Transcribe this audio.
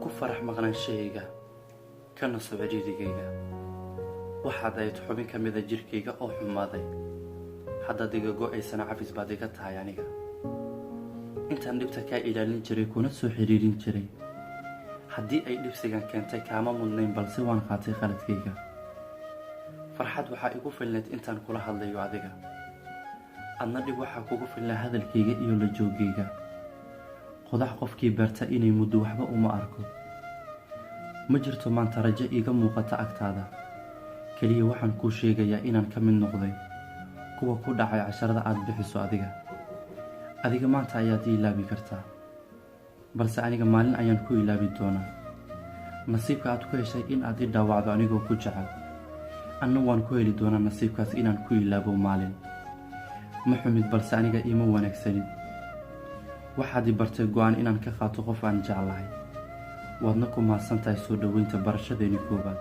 ku farax maqnaanshahayga kana soo ciriirigayga waxaad ahayd xubin ka mid ah jirkayga oo xumaaday haddaad iga go'aysana cafis baad iga tahay aniga intaan dhibta kaa ilaalin jiray kuna soo xiriirin jiray haddii ay dhibsigan keentay kaama mudnayn balse waan qaatay qaladkayga farxad waxaa igu filnayd intaan kula hadlayo adiga adna dhib waxaa kugu filnaa hadalkayga iyo la joogayga qodax qofkii beerta inay muddo waxba uma arko ma jirto maanta rajo iiga muuqata agtaada kaliya waxaan kuu sheegayaa inaan ka mid noqday kuwa ku dhacay casharada aad bixiso adiga maanta ayaad ii ilaabi kartaa balse aniga maalin ayaan ku ilaabi doonaa nasiibka aad ku heshay in aad ii dhaawacdo anigoo ku jecel anna waan ku heli doonaa nasiibkaas inaan ku ilaabo maalin ma xumid balse aniga iima wanaagsanin waxaad i bartay go'aan inaan ka qaato qof aan jeclahay waadna ku mahadsan tahay soo dhoweynta barashadeeni koobaad